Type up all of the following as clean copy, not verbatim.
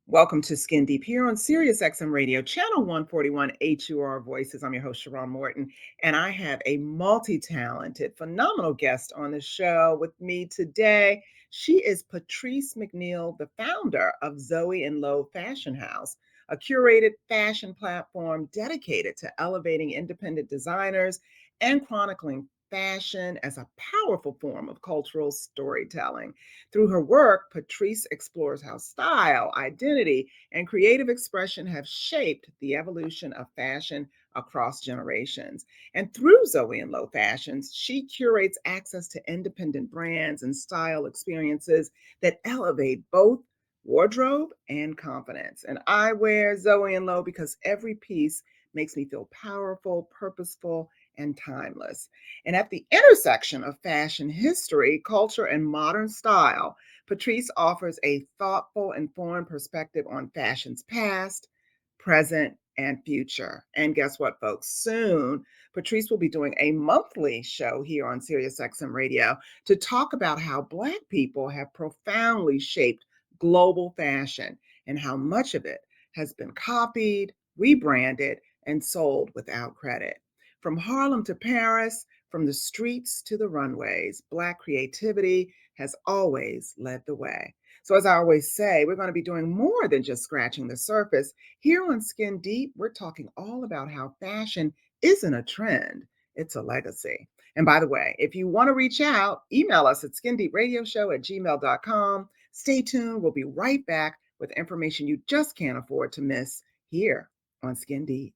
Welcome to Skin Deep here on SiriusXM Radio, channel 141 HUR Voices. I'm your host, Sharrarne Morton, and I have a multi-talented, phenomenal guest on the show with me today. She is Patrice McNeill, the founder of Zoe Lowe Fashion House, a curated fashion platform dedicated to elevating independent designers and chronicling fashion as a powerful form of cultural storytelling. Through her work, Patrice explores how style, identity, and creative expression have shaped the evolution of fashion across generations. And through Zoe Lowe Fashions, she curates access to independent brands and style experiences that elevate both wardrobe and confidence. And I wear Zoe Lowe because every piece makes me feel powerful, purposeful, and timeless. And at the intersection of fashion history, culture, and modern style, Patrice offers a thoughtful, informed perspective on fashion's past, present, and future. And guess what, folks? Soon, Patrice will be doing a monthly show here on SiriusXM Radio to talk about how Black people have profoundly shaped global fashion and how much of it has been copied, rebranded, and sold without credit. From Harlem to Paris, from the streets to the runways, Black creativity has always led the way. So, as I always say, we're going to be doing more than just scratching the surface. Here on Skin Deep, we're talking all about how fashion isn't a trend, it's a legacy. And by the way, if you want to reach out, email us at skindeepradioshow@gmail.com. Stay tuned. We'll be right back with information you just can't afford to miss here on Skin Deep.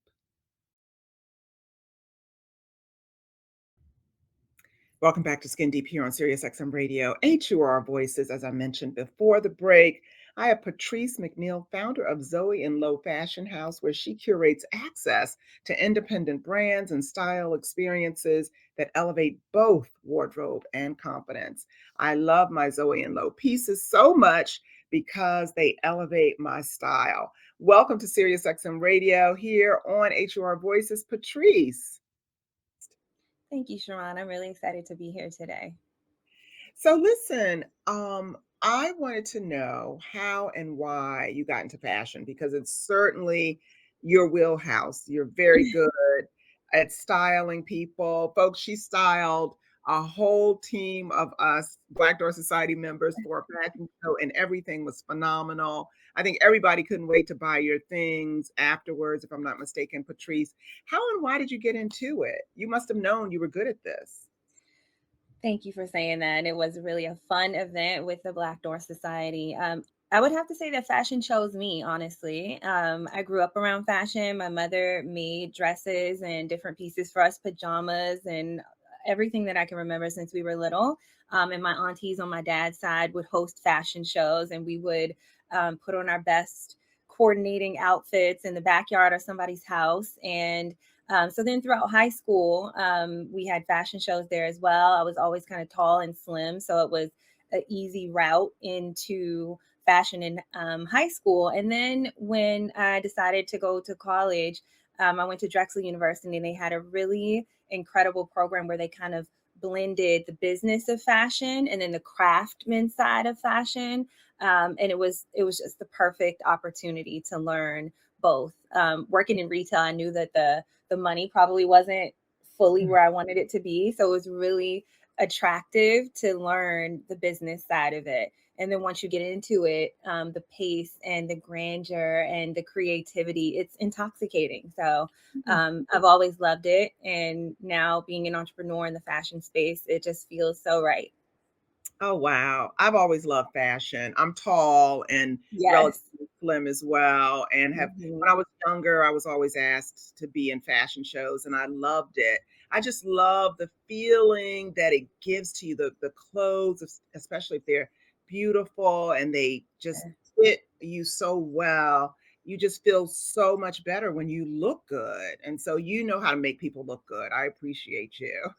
Welcome back to Skin Deep here on SiriusXM Radio, HUR Voices. As I mentioned before the break, I have Patrice McNeill, founder of Zoe Lowe Fashion House, where she curates access to independent brands and style experiences that elevate both wardrobe and confidence. I love my Zoe Lowe pieces so much because they elevate my style. Welcome to SiriusXM Radio here on HUR Voices, Patrice. Thank you, Sharon. I'm really excited to be here today. So listen, I wanted to know how and why you got into fashion because it's certainly your wheelhouse. You're very good at styling people. Folks, she styled a whole team of us Black Door Society members for a fashion show, and everything was phenomenal. I think everybody couldn't wait to buy your things afterwards, if I'm not mistaken, Patrice. How and why did you get into it? You must have known you were good at this. Thank you for saying that. It was really a fun event with the Black Door Society. I would have to say that fashion chose me, honestly. I grew up around fashion. My mother made dresses and different pieces for us, pajamas, and everything that I can remember since we were little. And my aunties on my dad's side would host fashion shows, and we would put on our best coordinating outfits in the backyard of somebody's house. And so then throughout high school, we had fashion shows there as well. I was always kind of tall and slim, so it was an easy route into fashion in high school. And then when I decided to go to college, I went to Drexel University, and they had a really incredible program where they kind of blended the business of fashion and then the craftsman side of fashion. And it was just the perfect opportunity to learn both. Working in retail, I knew that the money probably wasn't fully where I wanted it to be. So it was really attractive to learn the business side of it. And then once you get into it, the pace and the grandeur and the creativity, it's intoxicating. So I've always loved it. And now being an entrepreneur in the fashion space, it just feels so right. Oh, wow. I've always loved fashion. I'm tall and Yes. relatively slim as well. And have when I Mhm. was younger, I was always asked to be in fashion shows and I loved it. I just love the feeling that it gives to you, the clothes, especially if they're beautiful and they just fit you so well. You just feel so much better when you look good. And so you know how to make people look good. I appreciate you.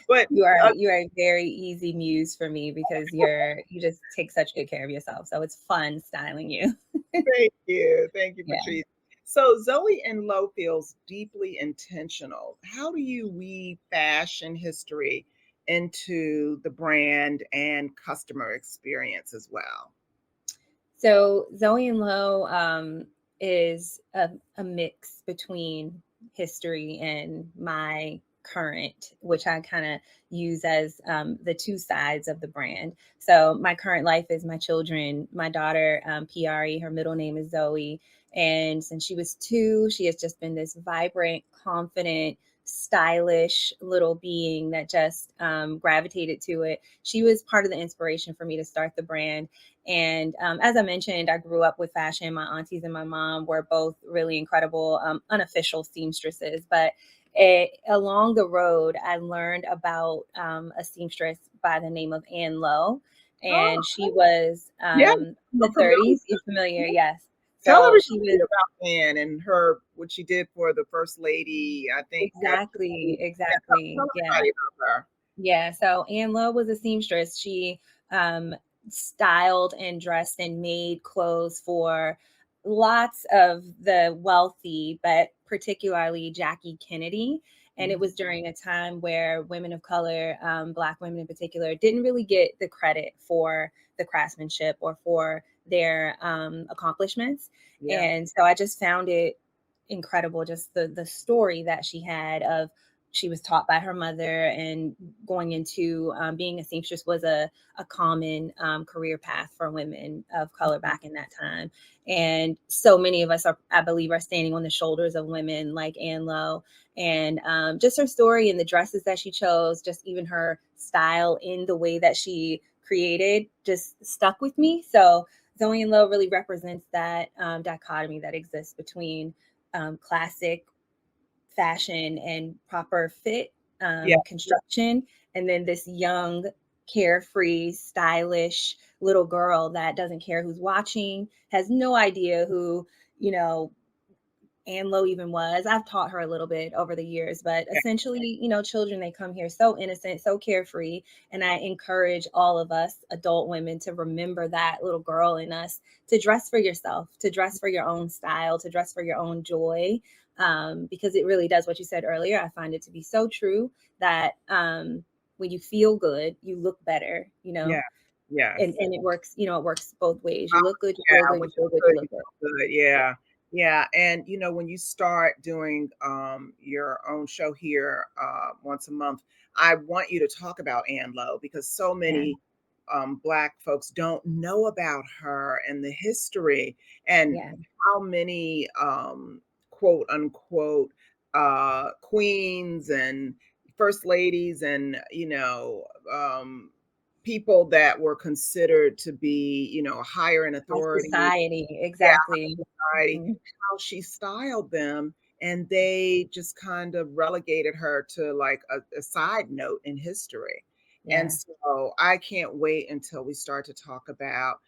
But You are a very easy muse for me because you just take such good care of yourself. So it's fun styling you. thank you. Thank you, Yeah. Patrice. So Zoe and Lo feels deeply intentional. How do you weave fashion history into the brand and customer experience as well? So Zoe and Lowe is a mix between history and my current, which I kind of use as the two sides of the brand. So my current life is my children, my daughter, PRE, her middle name is Zoe. And since she was 2, she has just been this vibrant, confident, stylish little being that just gravitated to it. She was part of the inspiration for me to start the brand. And as I mentioned, I grew up with fashion. My aunties and my mom were both really incredible, unofficial seamstresses. But along the road, I learned about a seamstress by the name of Ann Lowe. Oh, And she was yeah, the I'm familiar. 30s. You're familiar? Yes. Tell So she everybody was about Anne and her what she did for the first lady, I think, after exactly, yeah, tell exactly. Yeah. everybody about her. Yeah, so Anne Lowe was a seamstress. She um, styled and dressed and made clothes for lots of the wealthy, but particularly Jackie Kennedy. And it Mhm. was during a time where women of color, Black women in particular, didn't really get the credit for the craftsmanship or for their accomplishments. Yeah. And so I just found it incredible, just the story that she had of she was taught by her mother, and going into being a seamstress was a common career path for women of color Mhm. back in that time. And so many of us are, I believe, are standing on the shoulders of women like Anne Lowe. And just her story and the dresses that she chose, just even her style in the way that she created, just stuck with me. So Zoe and Lowe really represents that dichotomy that exists between classic fashion and proper fit, Yeah. construction, and then this young, carefree, stylish little girl that doesn't care who's watching, has no idea who, you know, Anne Lowe even was. I've taught her a little bit over the years, but Yeah. essentially, children, they come here so innocent, so carefree. And I encourage all of us adult women to remember that little girl in us, to dress for yourself, to dress for your own style, to dress for your own joy. Because it really does what you said earlier. I find it to be so true that when you feel good, you look better, Yeah. and, Yes. and it works both ways. Oh, You look good, you feel yeah, good, when you feel good, you're you good, you look good. feel good, yeah. Yeah, and, when you start doing, your own show here, once a month, I want you to talk about Ann Lowe because so Yeah, many, Black folks don't know about her and the history and yeah. how many, quote, unquote, queens and first ladies and, people that were considered to be, higher in High authority, society, yeah, exactly. society, Mhm. how she styled them, and they just kind of relegated her to like a side note in history. And Yeah, so I can't wait until we start to talk about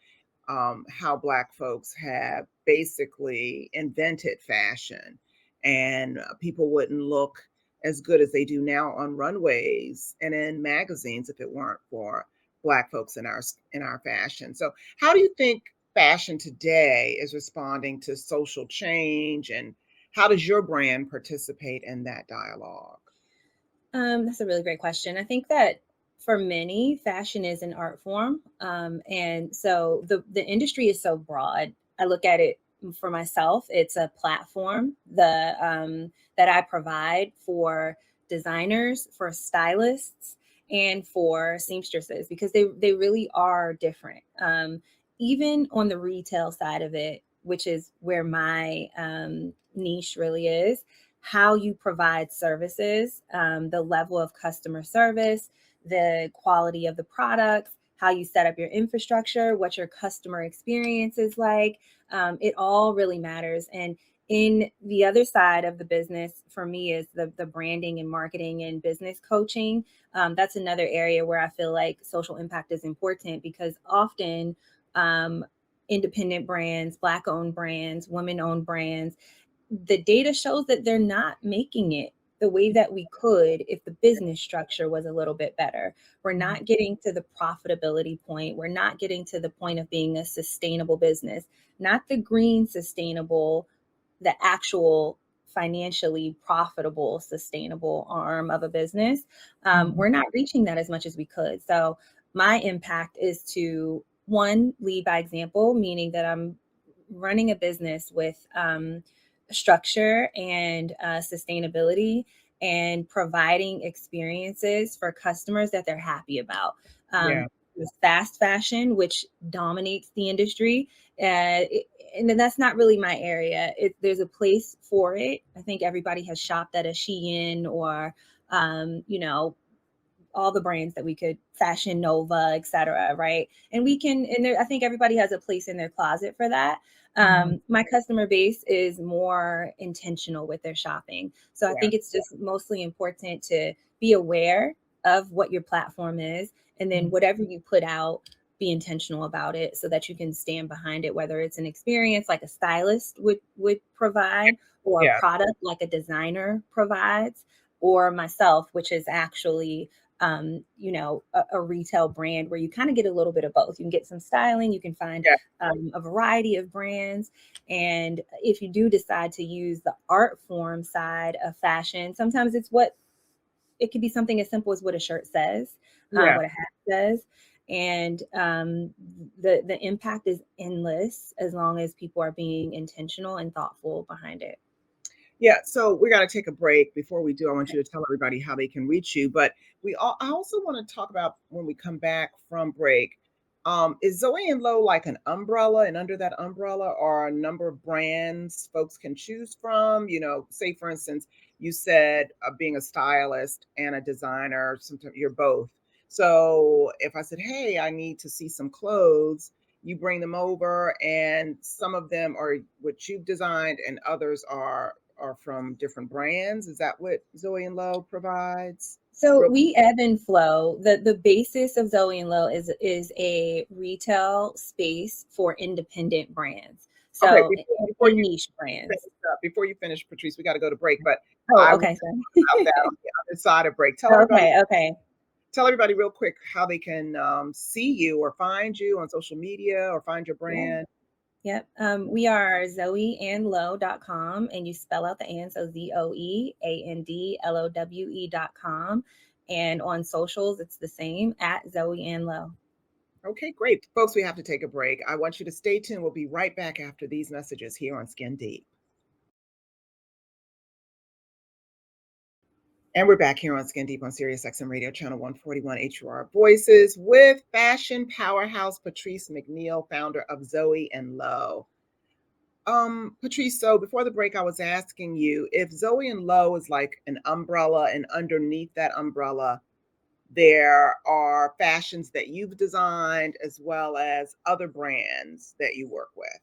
how Black folks have basically invented fashion, and people wouldn't look as good as they do now on runways and in magazines if it weren't for Black folks in our fashion. So, how do you think fashion today is responding to social change, and how does your brand participate in that dialogue? that's a really great question. I think that for many, fashion is an art form, and so the industry is so broad. I look at it for myself. It's a platform that I provide for designers, for stylists, and for seamstresses because they really are different. Even on the retail side of it, which is where my niche really is, how you provide services, the level of customer service, the quality of the products, how you set up your infrastructure, what your customer experience is like. It all really matters. And in the other side of the business, for me, is the branding and marketing and business coaching. That's another area where I feel like social impact is important because often independent brands, Black owned brands, women owned brands, the data shows that they're not making it the way that we could if the business structure was a little bit better. We're Mhm. not getting to the profitability point. We're not getting to the point of being a sustainable business, not the green sustainable, the actual financially profitable, sustainable arm of a business. Mhm. We're not reaching that as much as we could. So, my impact is to one, lead by example, meaning that I'm running a business with structure and sustainability and providing experiences for customers that they're happy about. Yeah. With fast fashion, which dominates the industry, and then that's not really my area. There's a place for it. I think everybody has shopped at a Shein or, you know, all the brands that we could, Fashion Nova, etc. Right? And we can, and there, I think everybody has a place in their closet for that. Mhm. My customer base is more intentional with their shopping, so I Yeah. think it's just mostly important to be aware of what your platform is, and then Mhm. whatever you put out, be intentional about it so that you can stand behind it, whether it's an experience like a stylist would provide, or a Yeah. product like a designer provides, or myself, which is actually you know, a retail brand where you kind of get a little bit of both. You can get some styling, you can find Yeah. a variety of brands. And if you do decide to use the art form side of fashion, sometimes it could be something as simple as what a shirt says, Yeah. what a hat says. And the impact is endless as long as people are being intentional and thoughtful behind it. Yeah, so we're gonna take a break. Before we do, I want you to tell everybody how they can reach you. But I also want to talk about when we come back from break. Is Zoe and Low like an umbrella, and under that umbrella are a number of brands folks can choose from? You know, say for instance, you said being a stylist and a designer, sometimes you're both. So if I said, "Hey, I need to see some clothes," you bring them over, and some of them are what you've designed, and others are from different brands. Is that what Zoe and Low provides? So Real we ebb and flow. The basis of Zoe and Low is a retail space for independent brands. Okay, So before and you niche brands. finish before you finish, Patrice, we got to go to break. But Oh, I want okay, to talk about sorry. that on the other side of break. Okay, okay. Tell everybody real quick how they can see you or find you on social media or find your Yeah. brand. Yep. We are zoeandlow.com, and you spell out the and, so ZOEANDLOWE.com. And on socials, it's the same at Zoe and Low. Okay, great. Folks, we have to take a break. I want you to stay tuned. We'll be right back after these messages here on Skin Deep. And we're back here on Skin Deep on SiriusXM Radio, channel 141 HUR Voices with fashion powerhouse Patrice McNeill, founder of Zoe and Low. Patrice, so before the break, I was asking you if Zoe and Low is like an umbrella, and underneath that umbrella, there are fashions that you've designed as well as other brands that you work with.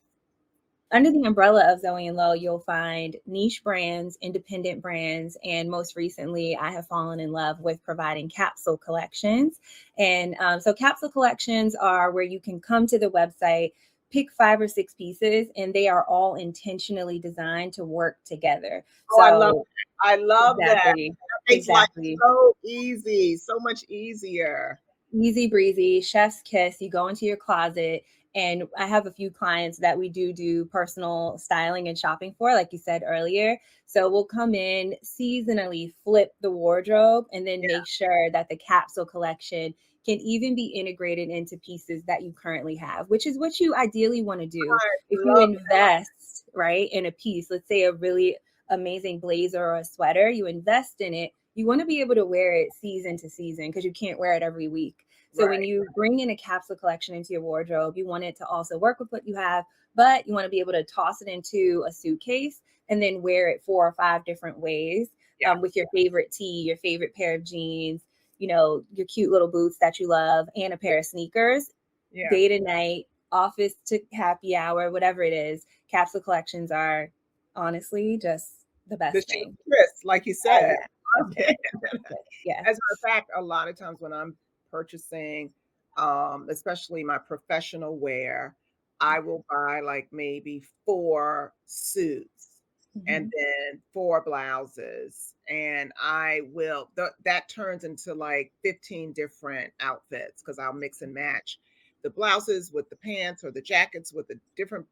Under the umbrella of Zoe and Low, you'll find niche brands, independent brands, and most recently, I have fallen in love with providing capsule collections. And so, capsule collections are where you can come to the website, pick 5 or 6 pieces, and they are all intentionally designed to work together. Oh, I love So, that. I love that. exactly, That makes life exactly. so easy, so much easier. Easy breezy, chef's kiss. You go into your closet, and I have a few clients that we do personal styling and shopping for, like you said earlier. So we'll come in seasonally, flip the wardrobe, and then Yeah, make sure that the capsule collection can even be integrated into pieces that you currently have, which is what you ideally want to do. I If you love invest, right, in a piece, let's say a really amazing blazer or a sweater, you invest in it, you want to be able to wear it season to season because you can't wear it every week. So when right. you bring in a capsule collection into your wardrobe, you want it to also work with what you have, but you want to be able to toss it into a suitcase and then wear it 4 or 5 different ways, Yeah, with your favorite tee, your favorite pair of jeans, you know, your cute little boots that you love, and a pair of sneakers, yeah. day to night, office to happy hour, whatever it is. Capsule collections are honestly just the The best cheap thing. twist, like you Oh, said. yeah. Oh, yeah. Yes. As a matter of fact, a lot of times when I'm purchasing, especially my professional wear, I will buy like maybe 4 suits and Mhm. then 4 blouses, and I will that turns into like 15 different outfits because 'cause I'll mix and match the blouses with the pants or the jackets with the different,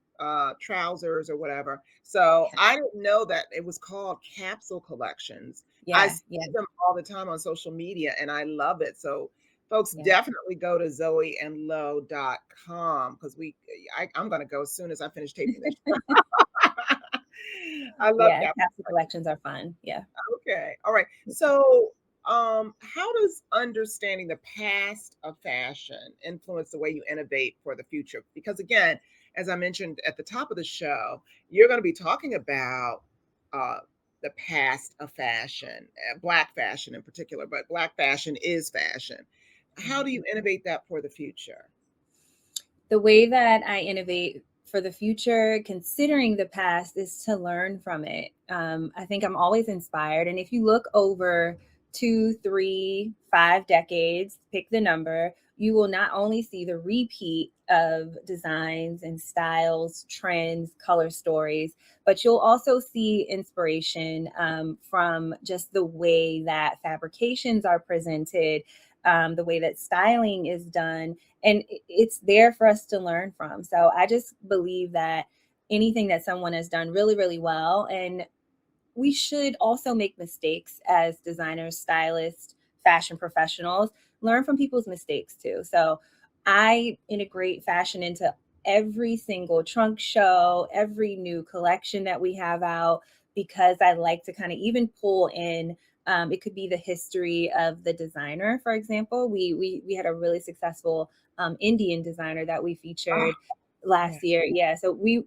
trousers or whatever. So, Yeah. I didn't know that it was called capsule collections. I Yeah. see Yeah. them all the time on social media, and I love it. So, Folks, Yeah. definitely go to zoeandlow.com because I'm going to go as soon as I finish taping this. I love Yeah, capsule capsule collections. collections are fun. Yeah. Okay. All right. So, how does understanding the past of fashion influence the way you innovate for the future? Because again, as I mentioned at the top of the show, you're going to be talking about uh, the past of fashion, Black fashion in particular, but Black fashion is fashion. How Mhm. do you innovate that for the future? The way that I innovate for the future, considering the past, is to learn from it. I think I'm always inspired. And if you look over 2, 3, 5 decades, pick the number, you will not only see the repeat of designs and styles, trends, color stories, but you'll also see inspiration from just the way that fabrications are presented, the way that styling is done, and it's there for us to learn from. So I just believe that anything that someone has done really, really well, and we should also make mistakes as designers, stylists, fashion professionals, learn from people's mistakes too. So I integrate fashion into every single trunk show, every new collection that we have out, because I like to kind of even pull in. It could be the history of the designer, for example. We had a really successful Indian designer that we Oh, featured yeah, last year. Yeah, so we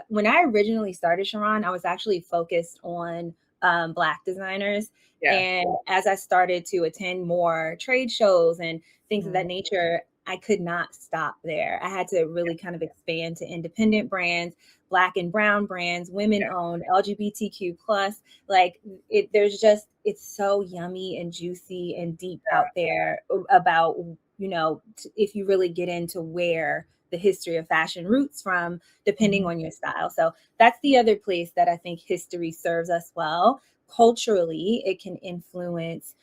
when I originally started Sharrarne, I was actually focused on Black designers. yeah. And as I started to attend more trade shows and things of Mhm. that nature, I could not stop there. I had to really kind of expand to independent brands, Black and brown brands, women owned, LGBTQ plus. Like there's just it's so yummy and juicy and deep out there about if you really get into where the history of fashion roots from, depending Mhm. on your style. So that's the other place that I think history serves us well. Culturally, it can influence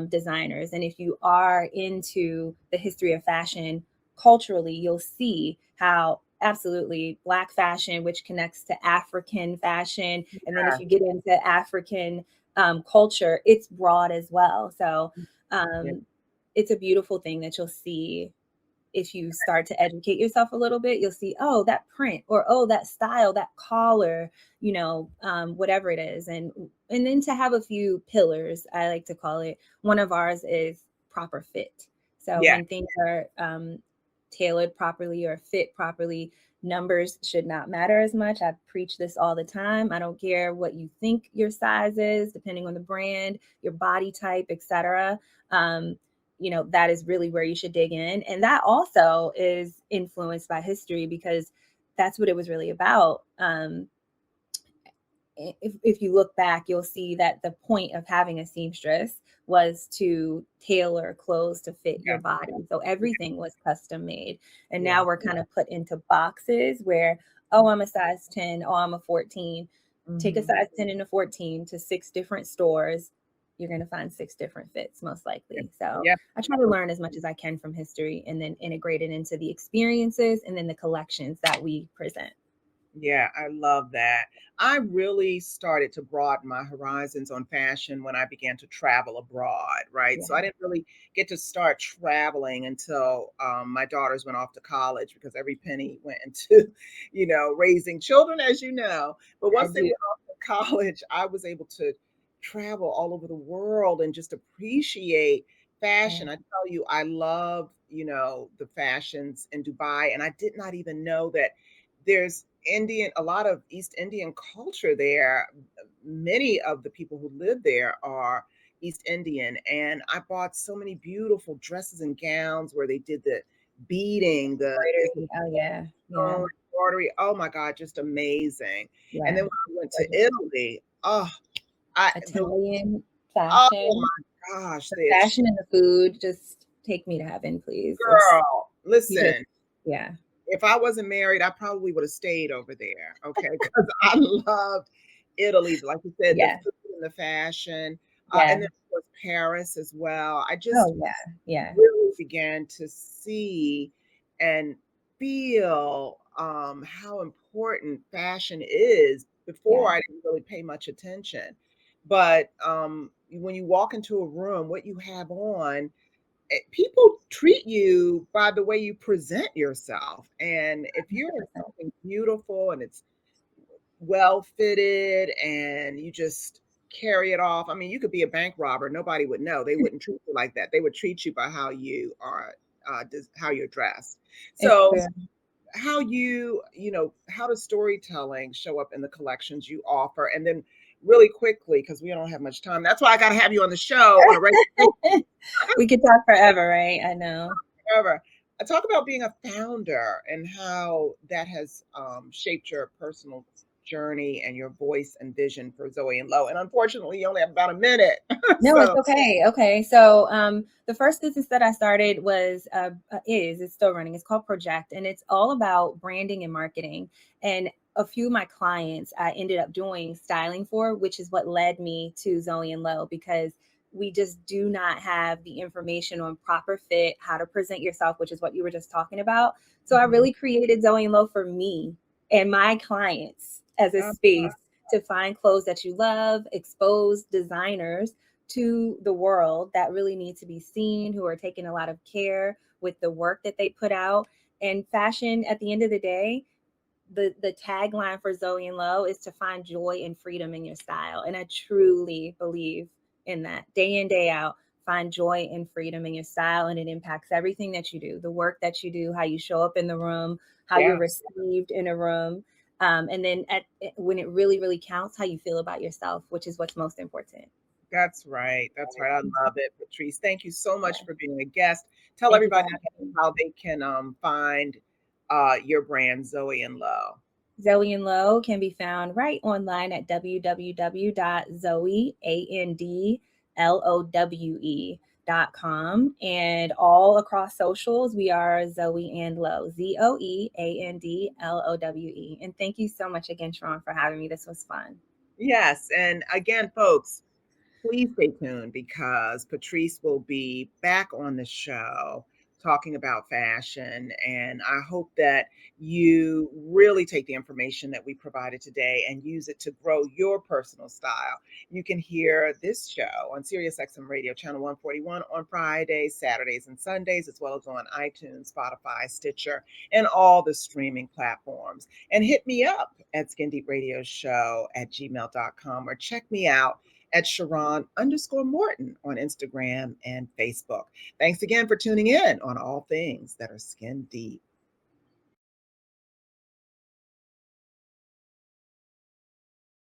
designers. And if you are into the history of fashion culturally, you'll see how absolutely Black fashion, which connects to African fashion. And then if Yeah, you get into African culture, it's broad as well. So yeah, um, it's a beautiful thing that you'll see if you start to educate yourself a little bit. You'll see, oh, that print, or oh, that style, that collar, whatever it is. And then to have a few pillars, I like to call it. One of ours is proper fit. So yeah. when things are tailored properly or fit properly, numbers should not matter as much. I preach this all the time. I don't care what you think your size is, depending on the brand, your body type, etc. That is really where you should dig in. And that also is influenced by history, because that's what it was really about. If you look back, you'll see that the point of having a seamstress was to tailor clothes to fit your Yeah, body. So everything was custom made. And yeah. now we're kind of put into boxes where, oh, I'm a size 10, oh, I'm a 14. Take a Mhm. size 10 and a 14 to 6 different stores. You're going to find 6 different fits, most Yeah, likely. So yeah, I try to learn as much as I can from history and then integrate it into the experiences and then the collections that we present. yeah, I love that. I really started to broaden my horizons on fashion when I began to travel abroad, right? So I Yeah, didn't really get to start traveling until my daughters went off to college because every penny went into, raising children, as you know. But I once they do. went off to college, I was able to travel all over the world and just appreciate Yeah, fashion. I tell you, I love, the fashions in Dubai, and I did not even know that there's a lot of East Indian culture there. Many of the people who live there are East Indian, and I bought so many beautiful dresses and gowns where they did the beading, the embroidery. Oh yeah, yeah, stone embroidery. Oh my God, just amazing. And then yeah. when I went to Gorgeous. Italy, oh, I the Italian oh fashion, my gosh, the it's fashion and the food just take me to heaven, please. It's girl, you just listen. yeah, If I wasn't married, I probably would have stayed over there, okay? Because I loved Italy, like you said, the yeah, food and the fashion, and yeah. then, of course, Paris as well. I just Oh yeah, yeah, really began to see and feel, how important fashion is. Before, yeah, I didn't really pay much attention, but, when you walk into a room, what you have on people treat you by the way you present yourself. And if you're in 100%. something beautiful and it's well fitted and you just carry it off, I mean, you could be a bank robber, nobody would know. They wouldn't treat you like that. They would treat you by how you are, how you're dressed. It's So, true. how does storytelling show up in the collections you offer? And then, really quickly, because we don't have much time, that's why I got to have you on the show on a regular basis. We could talk forever, right? I know. Forever. I talk about being a founder and how that has shaped your personal journey and your voice and vision for Zoe and Lowe. And unfortunately, you only have about a minute. No, it's So, okay. Okay. So, the first business that I started was, it's still running. It's called Project, and it's all about branding and marketing. And a few of my clients I ended up doing styling for, which is what led me to Zoe and Lowe, because we just do not have the information on proper fit, how to present yourself, which is what you were just talking about. So I mhm. really created Zoe and Lowe for me and my clients as a Uh, space to find clothes that you love, expose designers to the world that really need to be seen, who are taking a lot of care with the work that they put out. And fashion, at the end of the day, the tagline for Zoe and Lowe is to find joy and freedom in your style. And I truly believe in that. Day in, day out, find joy and freedom in your style, and it impacts everything that you do, the work that you do, how you show up in the room, how you're yeah, received in a room. And then when it really, really counts, how you feel about yourself, which is what's most important. that's right. That's right. I love it, Patrice. Thank you so Yeah. much for being a guest. Tell Thank you for everybody having me. how they can find your brand, Zoe and Lowe. Zoe and Lowe can be found right online at www.zoeandlowe.com, and all across socials we are Zoe and Lowe, ZoeAndLowe. And thank you so much again, Sharrarne, for having me. This was fun. Yes. And again, folks, please stay tuned because Patrice will be back on the show talking about fashion. And I hope that you really take the information that we provided today and use it to grow your personal style. You can hear this show on SiriusXM Radio, Channel 141 on Fridays, Saturdays, and Sundays, as well as on iTunes, Spotify, Stitcher, and all the streaming platforms. And hit me up at skindeepradioshow@gmail.com or check me out at Sharrarne_Morton on Instagram and Facebook. Thanks again for tuning in on all things that are skin deep.